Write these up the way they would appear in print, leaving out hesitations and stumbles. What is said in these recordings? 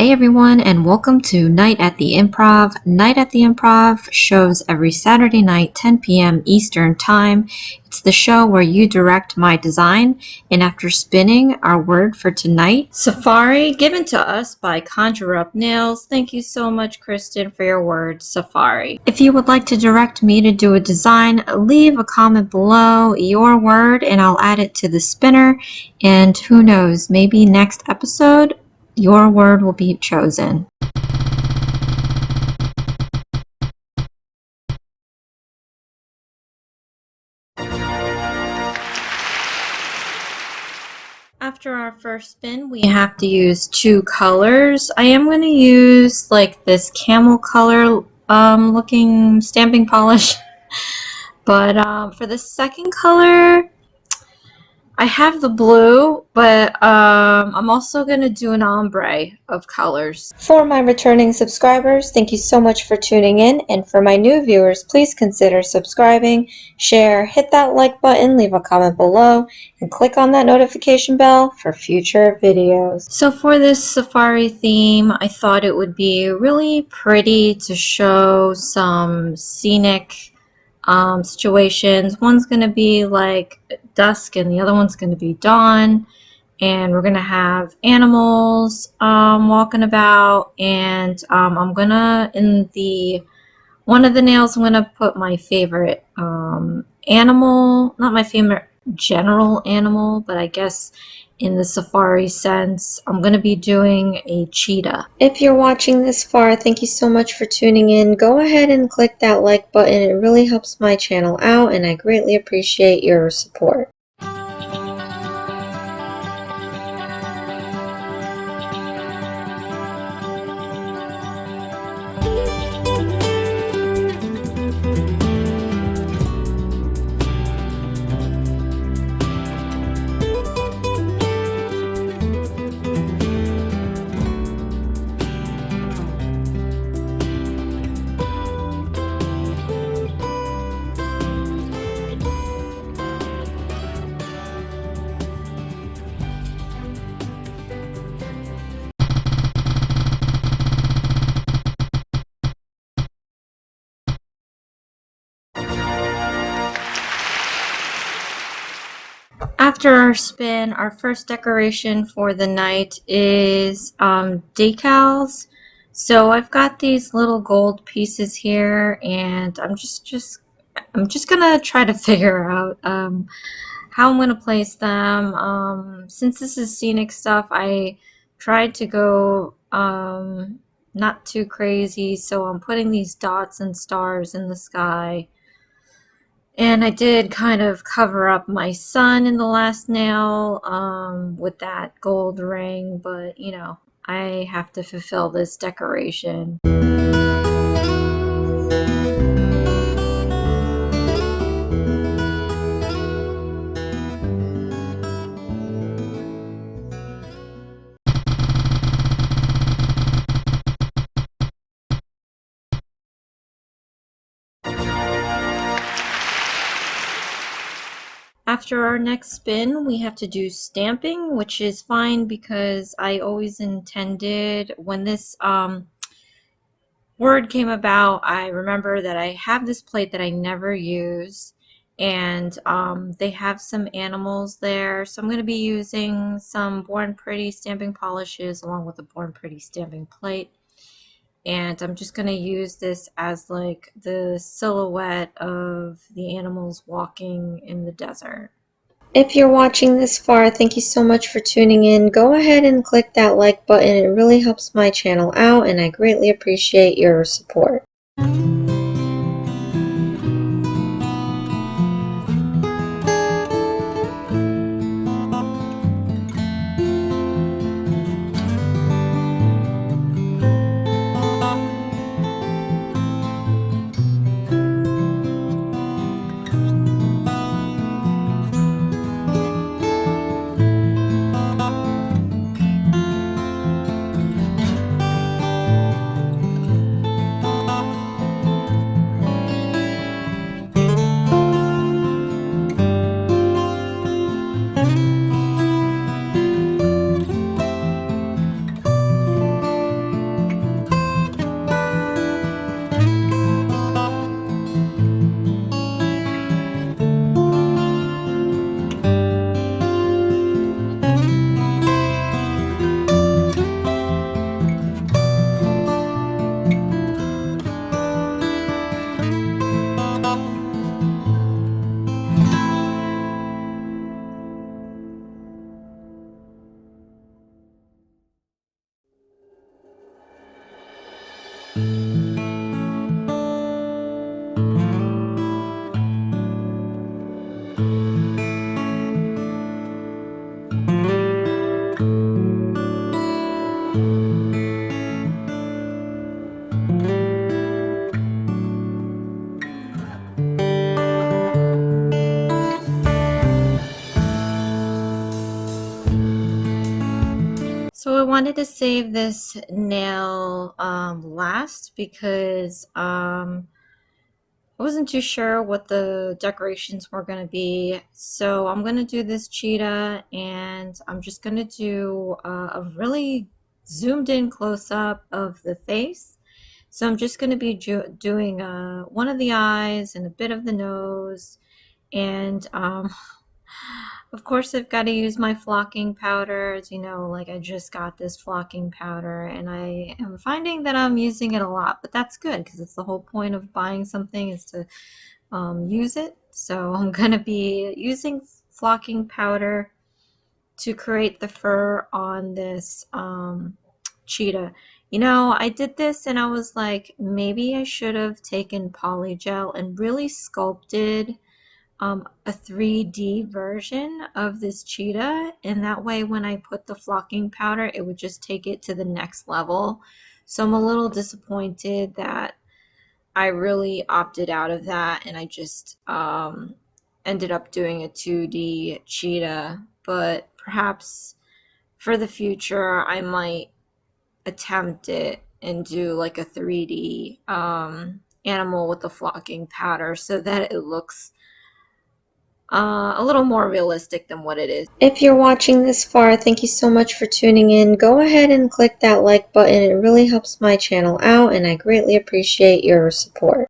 Hey everyone, and welcome to Night at the Improv. Night at the Improv shows every Saturday night, 10 p.m. Eastern Time. It's the show where you direct my design, and after spinning our word for tonight, Safari, given to us by Conjure Up Nails. Thank you so much, Kristen, for your word, Safari. If you would like to direct me to do a design, leave a comment below your word, and I'll add it to the spinner. And who knows, maybe next episode, your word will be chosen. After our first spin, we have to use two colors. I am going to use like this camel color looking stamping polish. But for the second color, I have the blue, but I'm also going to do an ombre of colors. For my returning subscribers, thank you so much for tuning in. And for my new viewers, please consider subscribing, share, hit that like button, leave a comment below, and click on that notification bell for future videos. So for this safari theme, I thought it would be really pretty to show some scenic situations. One's going to be like dusk and the other one's going to be dawn, and we're going to have animals walking about, and I'm going to, in the one of the nails, I'm going to put my favorite animal, not my favorite general animal, but I guess in the safari sense, I'm going to be doing a cheetah. If you're watching this far, thank you so much for tuning in. Go ahead and click that like button. It really helps my channel out, and I greatly appreciate your support. After our spin, our first decoration for the night is decals. So I've got these little gold pieces here, and I'm just gonna try to figure out how I'm gonna place them. Since this is scenic stuff, I tried to go not too crazy, so I'm putting these dots and stars in the sky. And I did kind of cover up my sun in the last nail with that gold ring, but you know, I have to fulfill this decoration. After our next spin, we have to do stamping, which is fine because I always intended, when this word came about, I remember that I have this plate that I never use, and they have some animals there. So I'm going to be using some Born Pretty stamping polishes along with a Born Pretty stamping plate. And I'm just going to use this as like the silhouette of the animals walking in the desert. If you're watching this far, thank you so much for tuning in. Go ahead and click that like button. It really helps my channel out, and I greatly appreciate your support. wanted to save this nail last because I wasn't too sure what the decorations were going to be. So I'm going to do this cheetah, and I'm just going to do a really zoomed in close-up of the face. So I'm just going to be doing one of the eyes and a bit of the nose, and of course I've got to use my flocking powder. As you know, like I just got this flocking powder and I am finding that I'm using it a lot, but that's good because it's the whole point of buying something is to use it. So I'm going to be using flocking powder to create the fur on this cheetah. You know, I did this and I was like, maybe I should have taken polygel and really sculpted a 3D version of this cheetah, and that way when I put the flocking powder it would just take it to the next level. So I'm a little disappointed that I really opted out of that and I just ended up doing a 2D cheetah, but perhaps for the future I might attempt it and do like a 3D animal with the flocking powder so that it looks a little more realistic than what it is. If you're watching this far, thank you so much for tuning in. Go ahead and click that like button. It really helps my channel out and I greatly appreciate your support.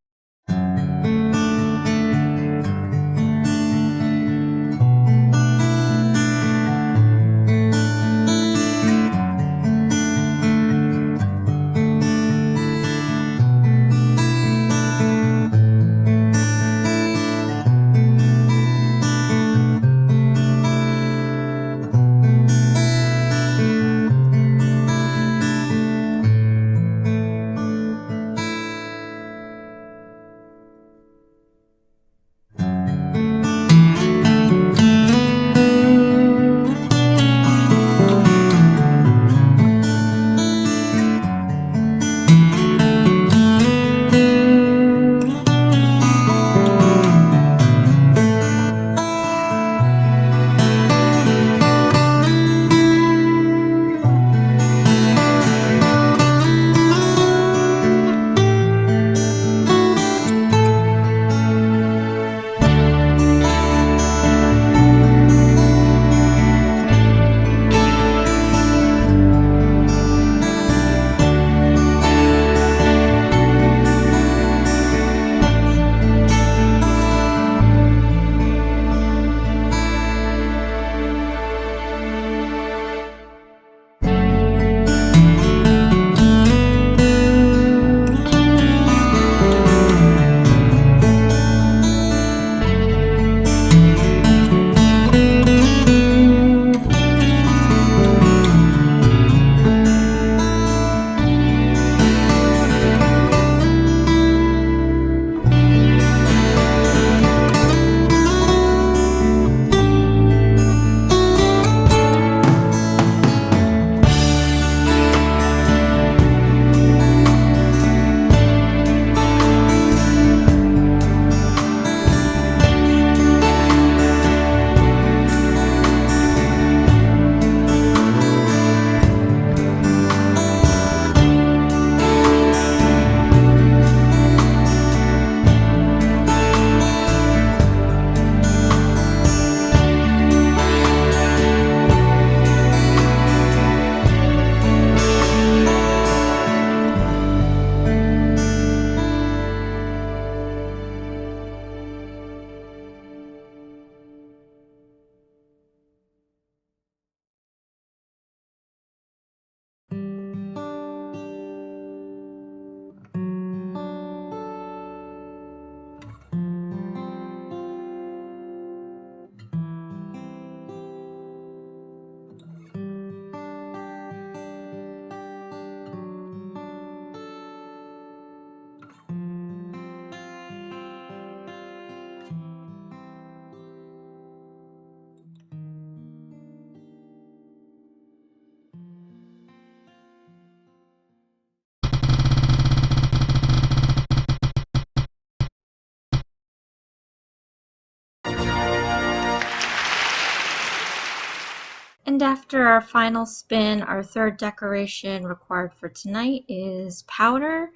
And after our final spin, our third decoration required for tonight is powder.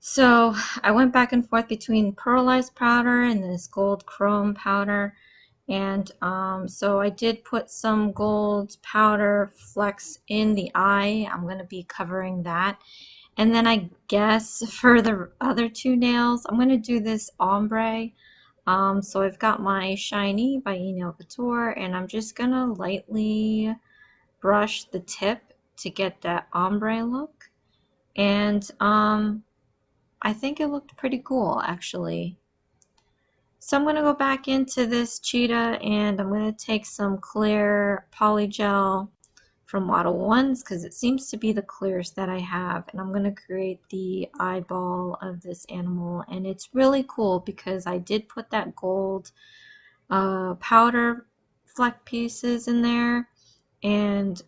So I went back and forth between pearlized powder and this gold chrome powder. And so I did put some gold powder flecks in the eye. I'm going to be covering that. And then I guess for the other two nails, I'm going to do this ombre. So I've got my Shiny by eNail Couture, and I'm just going to lightly brush the tip to get that ombre look. And I think it looked pretty cool, actually. So I'm going to go back into this cheetah, and I'm going to take some clear polygel from Model 1s because it seems to be the clearest that I have, and I'm going to create the eyeball of this animal. And it's really cool because I did put that gold powder fleck pieces in there, and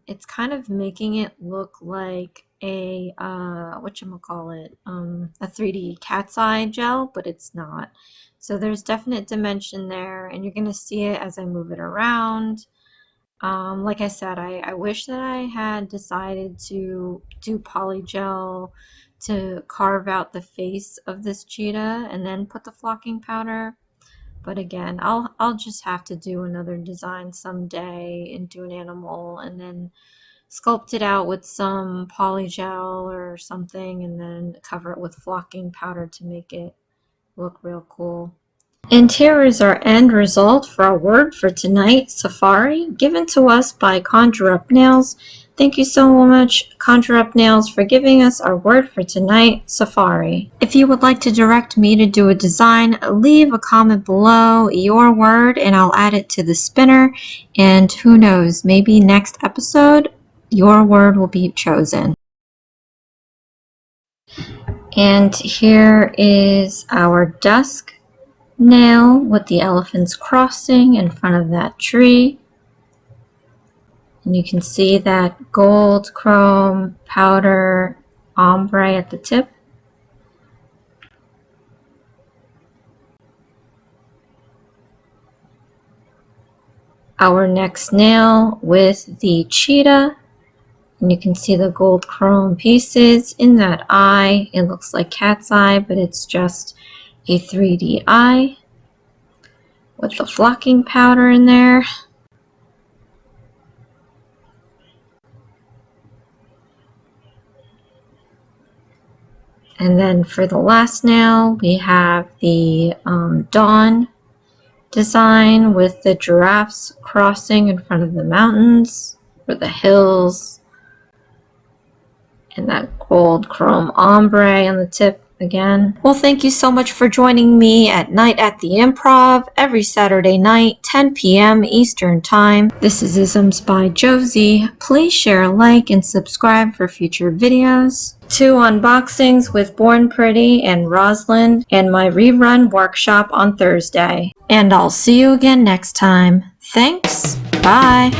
it's kind of making it look like a whatchamacallit, a 3D cat's eye gel, but it's not. So there's definite dimension there, and you're gonna see it as I move it around. Like I said, I wish that I had decided to do polygel to carve out the face of this cheetah and then put the flocking powder. But again, I'll just have to do another design someday and do an animal and then sculpt it out with some polygel or something and then cover it with flocking powder to make it look real cool. And here is our end result for our word for tonight, Safari, given to us by Conjure Up Nails. Thank you so much, Conjure Up Nails, for giving us our word for tonight, Safari. If you would like to direct me to do a design, leave a comment below your word and I'll add it to the spinner. And who knows, maybe next episode, your word will be chosen. And here is our dusk nail with the elephants crossing in front of that tree. And you can see that gold chrome powder ombre at the tip. Our next nail with the cheetah. And you can see the gold chrome pieces in that eye. It looks like cat's eye, but it's just a 3D eye with the flocking powder in there. And then for the last nail, we have the dawn design with the giraffes crossing in front of the mountains or the hills, and that gold chrome ombre on the tip again. Well, thank you so much for joining me at Night at the Improv every Saturday night, 10 p.m. Eastern Time. This is Isms by Josie. Please share, like, and subscribe for future videos. 2 unboxings with Born Pretty and Rosalind, and my rerun workshop on Thursday. And I'll see you again next time. Thanks. Bye.